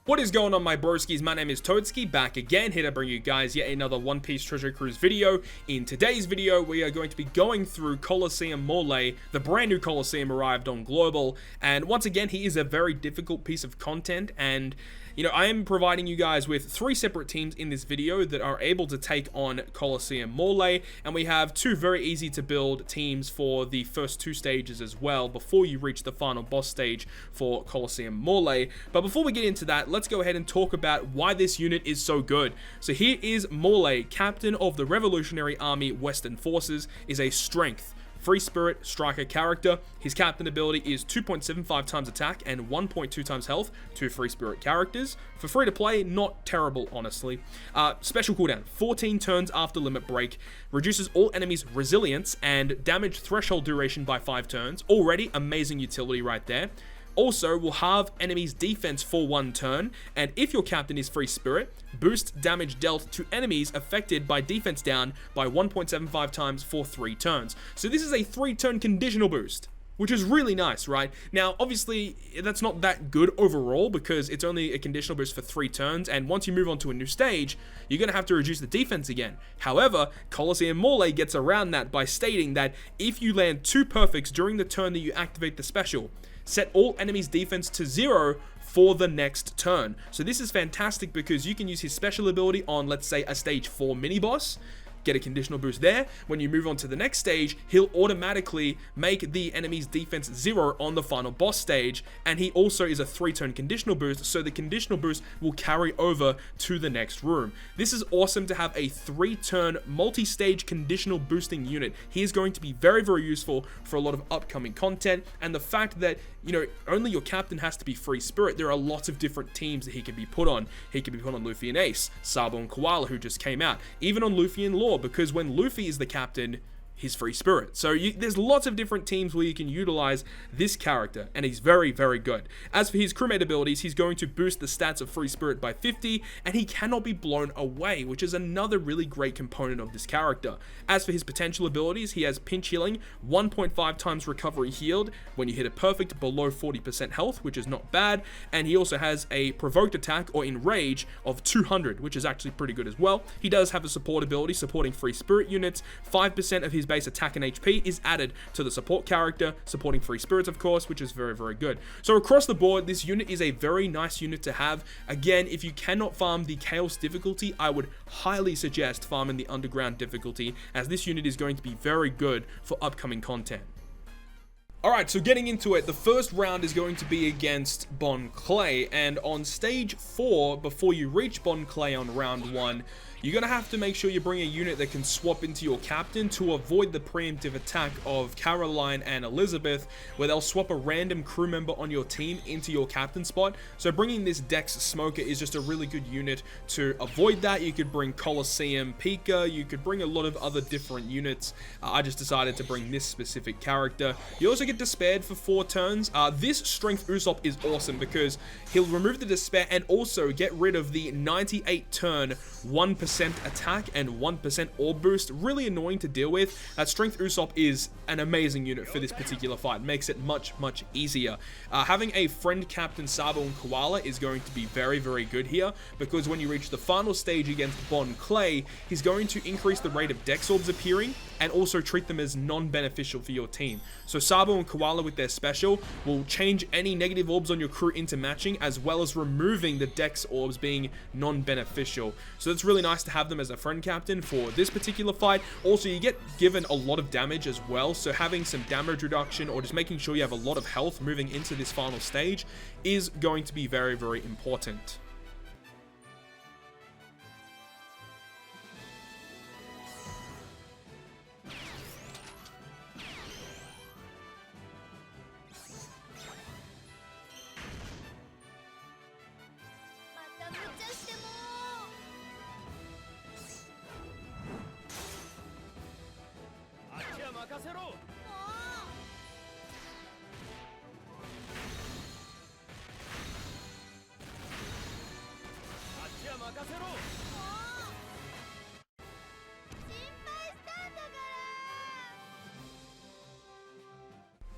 What is going on, my broskies? My name is Toadskii, back again, here to bring you guys yet another One Piece Treasure Cruise video. In today's video, we are going to be going through COLISEUM MORLEY. The brand new Colosseum arrived on Global, and once again, he is a very difficult piece of content, and I am providing you guys with 3 separate teams in this video that are able to take on COLISEUM MORLEY, and we have 2 very easy to build teams for the first 2 stages as well, before you reach the final boss stage for COLISEUM MORLEY. But before we get into that, let's go ahead and talk about why this unit is so good. So here is Morley, captain of the Revolutionary Army Western Forces, is a strength, free spirit striker character. His captain ability is 2.75 times attack and 1.2 times health, 2 free spirit characters. For free to play, not terrible, honestly. Special cooldown, 14 turns after limit break, reduces all enemies' resilience and damage threshold duration by 5 turns. Already amazing utility right there. Also, will halve enemies' defense for 1 turn, and if your captain is free spirit, boost damage dealt to enemies affected by defense down by 1.75 times for 3 turns. So this is a 3-turn conditional boost, which is really nice, right? Now, obviously, that's not that good overall because it's only a conditional boost for 3 turns, and once you move on to a new stage, you're going to have to reduce the defense again. However, COLISEUM MORLEY gets around that by stating that if you land 2 perfects during the turn that you activate the special, set all enemies' defense to 0 for the next turn. So this is fantastic because you can use his special ability on, let's say, a stage 4 mini-boss, get a conditional boost there. When you move on to the next stage, he'll automatically make the enemy's defense 0 on the final boss stage, and he also is a 3-turn conditional boost, so the conditional boost will carry over to the next room. This is awesome to have a 3-turn multi-stage conditional boosting unit. He is going to be very, very useful for a lot of upcoming content, and the fact that, only your captain has to be free spirit, there are lots of different teams that he can be put on. He can be put on Luffy and Ace, Sabo and Koala, who just came out, even on Luffy and Law, because when Luffy is the captain, he's free spirit. So there's lots of different teams where you can utilize this character, and he's very, very good. As for his crewmate abilities, he's going to boost the stats of free spirit by 50, and he cannot be blown away, which is another really great component of this character. As for his potential abilities, he has pinch healing, 1.5 times recovery healed when you hit a perfect below 40% health, which is not bad, and he also has a provoked attack or enrage of 200, which is actually pretty good as well. He does have a support ability supporting free spirit units. 5% of his base attack and HP is added to the support character, supporting free spirits, of course, which is very, very good. So across the board, this unit is a very nice unit to have. Again, if you cannot farm the chaos difficulty, I would highly suggest farming the underground difficulty, as this unit is going to be very good for upcoming content. Alright, so getting into it, the first round is going to be against Bon Clay, and on stage 4, before you reach Bon Clay on round 1, you're going to have to make sure you bring a unit that can swap into your captain to avoid the preemptive attack of Caroline and Elizabeth, where they'll swap a random crew member on your team into your captain spot. So bringing this Dex Smoker is just a really good unit to avoid that. You could bring Colosseum Pika, you could bring a lot of other different units. I just decided to bring this specific character. You also get Despaired for 4 turns. This Strength Usopp is awesome because he'll remove the Despair and also get rid of the 98 turn 1% attack and 1% orb boost. Really annoying to deal with. Strength Usopp is an amazing unit for this particular fight. Makes it much, much easier. Having a friend captain Sabo and Koala is going to be very, very good here, because when you reach the final stage against Bon Clay, he's going to increase the rate of Dex orbs appearing and also treat them as non-beneficial for your team. So Sabo and Koala with their special will change any negative orbs on your crew into matching, as well as removing the Dex orbs being non-beneficial. So it's really nice to have them as a friend captain for this particular fight. Also, you get given a lot of damage as well, so having some damage reduction or just making sure you have a lot of health moving into this final stage is going to be very, very important.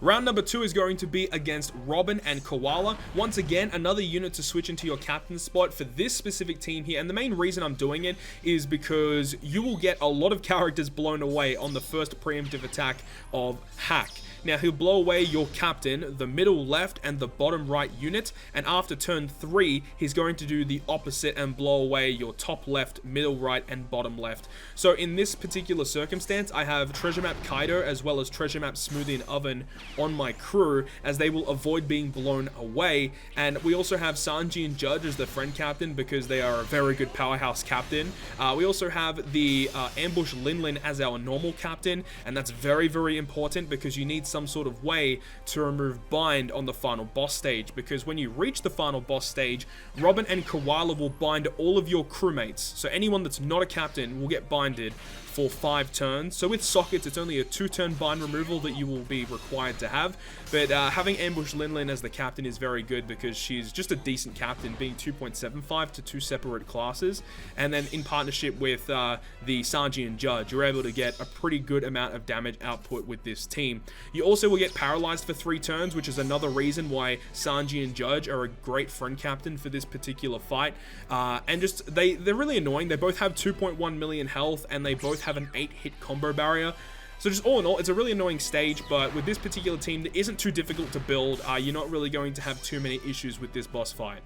Round number 2 is going to be against Robin and Koala. Once again, another unit to switch into your captain spot for this specific team here. And the main reason I'm doing it is because you will get a lot of characters blown away on the first preemptive attack of Hack. Now, he'll blow away your captain, the middle left, and the bottom right unit, and after turn 3, he's going to do the opposite and blow away your top left, middle right, and bottom left. So in this particular circumstance, I have Treasure Map Kaido as well as Treasure Map Smoothie and Oven on my crew, as they will avoid being blown away. And we also have Sanji and Judge as the friend captain, because they are a very good powerhouse captain. We also have the Ambush Linlin as our normal captain, and that's very, very important because you need some sort of way to remove bind on the final boss stage, because when you reach the final boss stage, Robin and Koala will bind all of your crewmates. So anyone that's not a captain will get binded for 5 turns. So with sockets, it's only a 2-turn bind removal that you will be required to have. But having Ambush Linlin as the captain is very good because she's just a decent captain, being 2.75 to 2 separate classes. And then in partnership with the Sanji and Judge, you're able to get a pretty good amount of damage output with this team. You also will get paralyzed for 3 turns, which is another reason why Sanji and Judge are a great friend captain for this particular fight. And just, they're really annoying. They both have 2.1 million health, and they both have an 8-hit combo barrier. So just all in all, it's a really annoying stage, but with this particular team that isn't too difficult to build, you're not really going to have too many issues with this boss fight.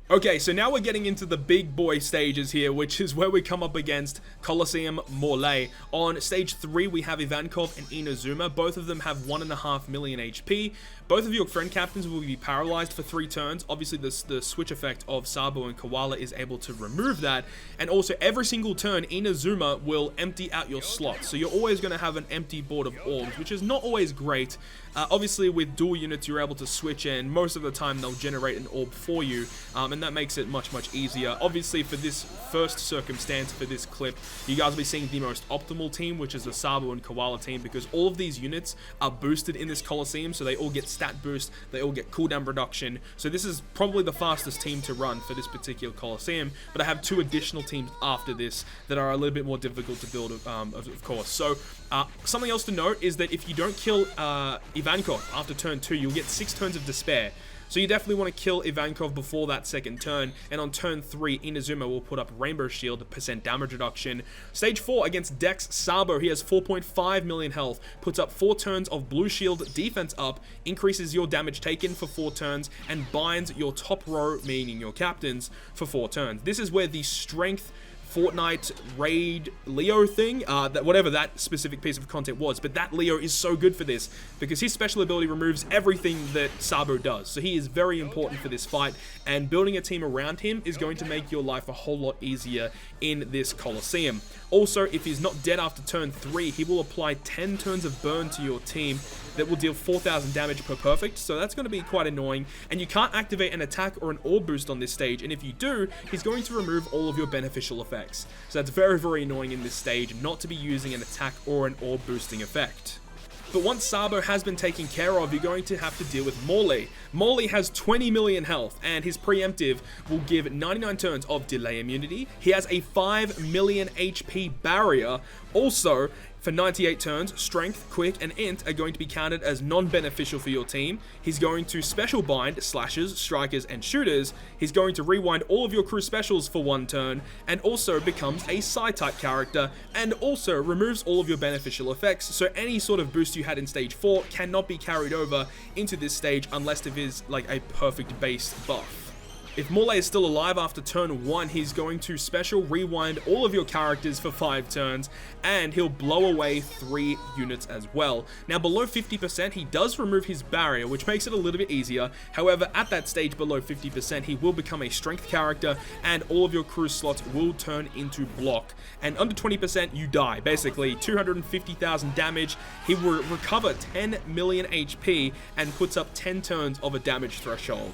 Okay, so now we're getting into the big boy stages here, which is where we come up against COLISEUM MORLEY. On stage 3, we have Ivankov and Inazuma. Both of them have 1.5 million HP. Both of your friend captains will be paralyzed for 3 turns. Obviously, the switch effect of Sabo and Koala is able to remove that. And also, every single turn, Inazuma will empty out your slots. So you're always going to have an empty board of orbs, which is not always great. Obviously, with dual units, you're able to switch in. Most of the time, they'll generate an orb for you, and that makes it much, much easier. Obviously, for this first circumstance, for this clip, you guys will be seeing the most optimal team, which is the Sabo and Koala team, because all of these units are boosted in this Colosseum, so they all get stat boost, they all get cooldown reduction. So this is probably the fastest team to run for this particular Colosseum, but I have 2 additional teams after this that are a little bit more difficult to build, of course. So something else to note is that if you don't kill Ivankov after turn 2, you'll get 6 turns of despair. So you definitely want to kill Ivankov before that second turn, and on turn 3, Inazuma will put up Rainbow Shield, % damage reduction. Stage 4 against Dex Sabo, he has 4.5 million health, puts up 4 turns of Blue Shield defense up, increases your damage taken for 4 turns, and binds your top row, meaning your captains, for 4 turns. This is where the strength Fortnite raid Leo thing, that whatever that specific piece of content was, but that Leo is so good for this because his special ability removes everything that Sabo does. So he is very important for this fight, and building a team around him is going to make your life a whole lot easier in this Colosseum. Also, if he's not dead after turn 3, he will apply 10 turns of burn to your team that will deal 4,000 damage per perfect, so that's going to be quite annoying. And you can't activate an attack or an orb boost on this stage, and if you do, he's going to remove all of your beneficial effects. So that's very, very annoying in this stage, not to be using an attack or an orb boosting effect. But once Sabo has been taken care of, you're going to have to deal with Morley. Morley has 20 million health, and his preemptive will give 99 turns of delay immunity. He has a 5 million HP barrier. Also, for 98 turns, Strength, Quick, and Int are going to be counted as non-beneficial for your team. He's going to special bind slashers, strikers, and shooters. He's going to rewind all of your crew specials for 1 turn, and also becomes a Psi-type character, and also removes all of your beneficial effects, so any sort of boost you had in stage 4 cannot be carried over into this stage unless it is like a perfect base buff. If Morley is still alive after turn 1, he's going to special rewind all of your characters for 5 turns, and he'll blow away 3 units as well. Now below 50%, he does remove his barrier, which makes it a little bit easier. However, at that stage below 50%, he will become a strength character, and all of your crew slots will turn into block. And under 20%, you die. Basically, 250,000 damage. He will recover 10 million HP and puts up 10 turns of a damage threshold.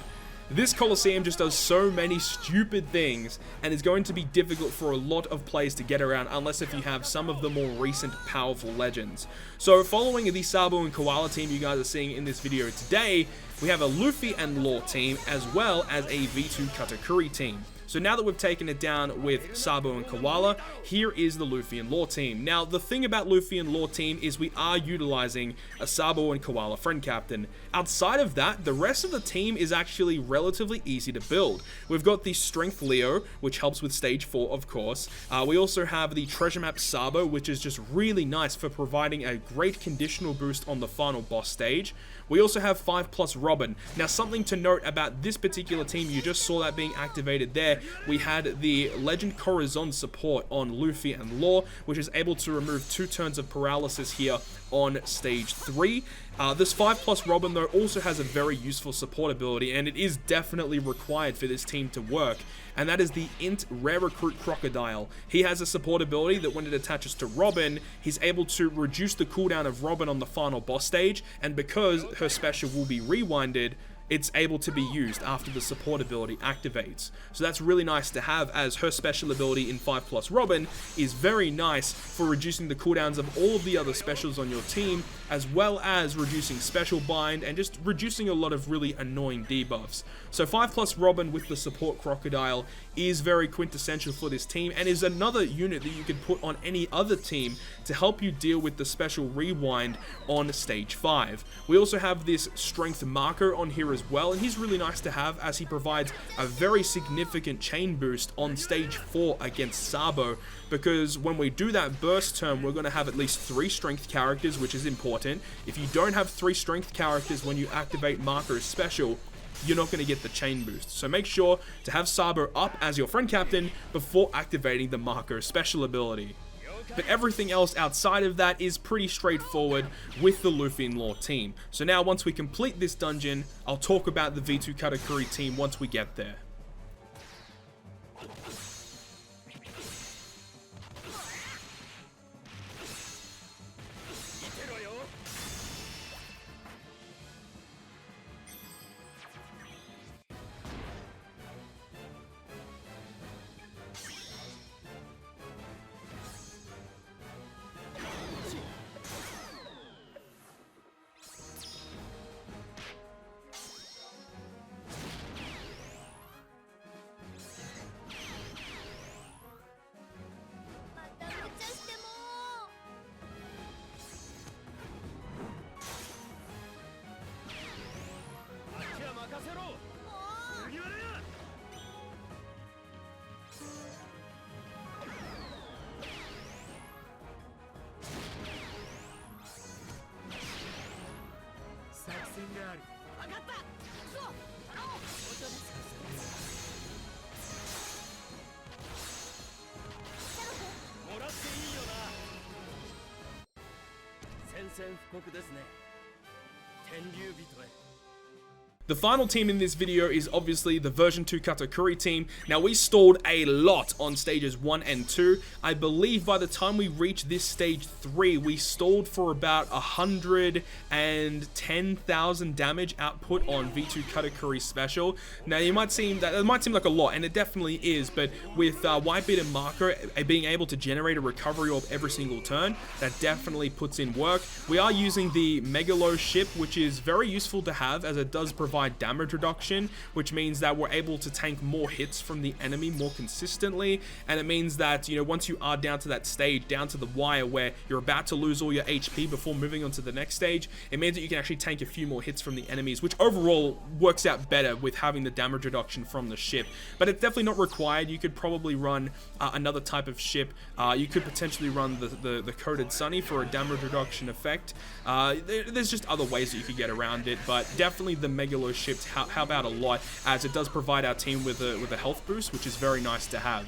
This Colosseum just does so many stupid things and is going to be difficult for a lot of players to get around unless if you have some of the more recent powerful legends. So following the Sabo and Koala team you guys are seeing in this video today, we have a Luffy and Law team as well as a V2 Katakuri team. So now that we've taken it down with Sabo and Koala, here is the Luffy and Law team. Now, the thing about Luffy and Law team is we are utilizing a Sabo and Koala friend captain. Outside of that, the rest of the team is actually relatively easy to build. We've got the Strength Leo, which helps with Stage 4, of course. We also have the Treasure Map Sabo, which is just really nice for providing a great conditional boost on the final boss stage. We also have 5+ Robin. Now, something to note about this particular team, you just saw that being activated there. We had the Legend Corazon support on Luffy and Law, which is able to remove 2 turns of paralysis here on stage 3. This 5+ Robin, though, also has a very useful support ability, and it is definitely required for this team to work, and that is the Int Rare Recruit Crocodile. He has a support ability that when it attaches to Robin, he's able to reduce the cooldown of Robin on the final boss stage, and because her special will be rewinded, it's able to be used after the support ability activates. So that's really nice to have, as her special ability in 5+ Robin is very nice for reducing the cooldowns of all of the other specials on your team, as well as reducing special bind and just reducing a lot of really annoying debuffs. So 5+ Robin with the support Crocodile is very quintessential for this team and is another unit that you could put on any other team to help you deal with the special rewind on stage 5. We also have this Strength Marker on here as well, and he's really nice to have as he provides a very significant chain boost on stage 4 against Sabo, because when we do that burst turn, we're going to have at least 3 strength characters, which is important. If you don't have 3 strength characters when you activate Marker's special, you're not going to get the chain boost. So make sure to have Sabo up as your friend captain before activating the Marker special ability. But everything else outside of that is pretty straightforward with the Luffy and Law team. So now once we complete this dungeon, I'll talk about the V2 Katakuri team once we get there. The final team in this video is obviously the version 2 Katakuri team. Now, we stalled a lot on stages 1 and 2. I believe by the time we reached this stage 3, we stalled for about 110,000 damage output on V2 Katakuri special. Now, it might seem like a lot, and it definitely is, but with Whitebeard and Marker being able to generate a recovery orb every single turn, that definitely puts in work. We are using the Megalo ship, which is very useful to have as it does provide damage reduction, which means that we're able to tank more hits from the enemy more consistently, and it means that, you know, once you are down to that stage, down to the wire where you're about to lose all your HP before moving on to the next stage, it means that you can actually tank a few more hits from the enemies, which overall works out better with having the damage reduction from the ship. But it's definitely not required. You could probably run another type of ship. You could potentially run the Coated Sunny for a damage reduction effect. There's just other ways that you could get around it, but definitely the Megalo fellowshipped help out a lot, as it does provide our team with a health boost, which is very nice to have.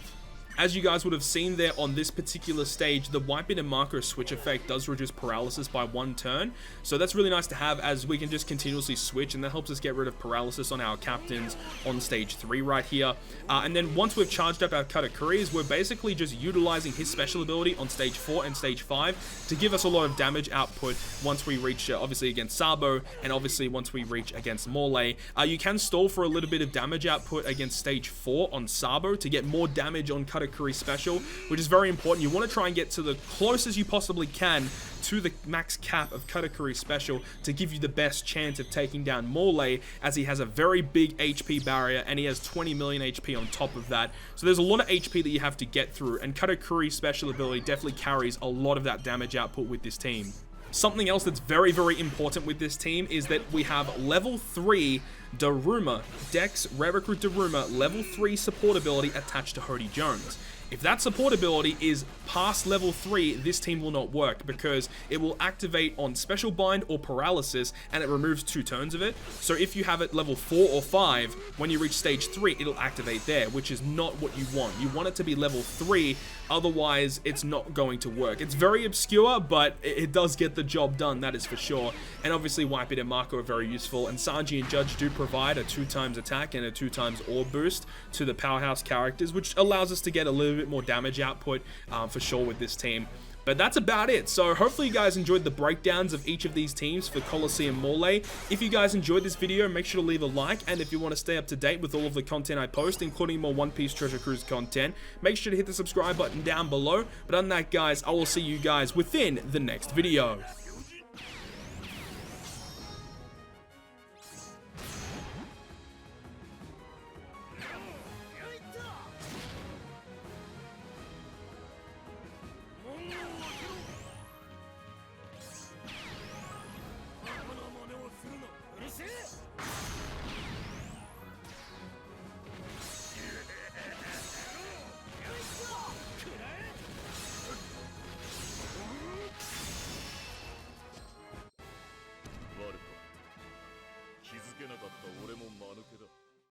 As you guys would have seen there on this particular stage, the Wipe It and Marco switch effect does reduce paralysis by 1 turn. So that's really nice to have, as we can just continuously switch, and that helps us get rid of paralysis on our captains on stage 3 right here. And then once we've charged up our Katakuris, we're basically just utilizing his special ability on stage 4 and stage 5 to give us a lot of damage output once we reach, obviously against Sabo, and obviously once we reach against Morley. You can stall for a little bit of damage output against stage 4 on Sabo to get more damage on Katakuri special, which is very important. You want to try and get to the closest you possibly can to the max cap of Katakuri special to give you the best chance of taking down Morley, as he has a very big HP barrier and he has 20 million HP on top of that. So there's a lot of HP that you have to get through, and Katakuri special ability definitely carries a lot of that damage output with this team. Something else that's very, very important with this team is that we have level 3 Daruma, Dex Rare Recruit Daruma, level 3 support ability attached to Hody Jones. If that support ability is past level 3, this team will not work, because it will activate on Special Bind or Paralysis, and it removes 2 turns of it. So if you have it level 4 or 5, when you reach stage 3, it'll activate there, which is not what you want. You want it to be level 3, otherwise it's not going to work. It's very obscure, but it does get the job done, that is for sure. And obviously Wipe It and Marco are very useful, and Sanji and Judge do provide a 2x attack and a 2x orb boost to the powerhouse characters, which allows us to get a little bit more damage output for sure with this team. But that's about it. So hopefully you guys enjoyed the breakdowns of each of these teams for COLISEUM Morley. If you guys enjoyed this video, make sure to leave a like, and if you want to stay up to date with all of the content I post, including more One Piece Treasure Cruise content, make sure to hit the subscribe button down below. But other than that, guys, I will see you guys within the next video. Farko 気づけなかった俺も間抜けだ。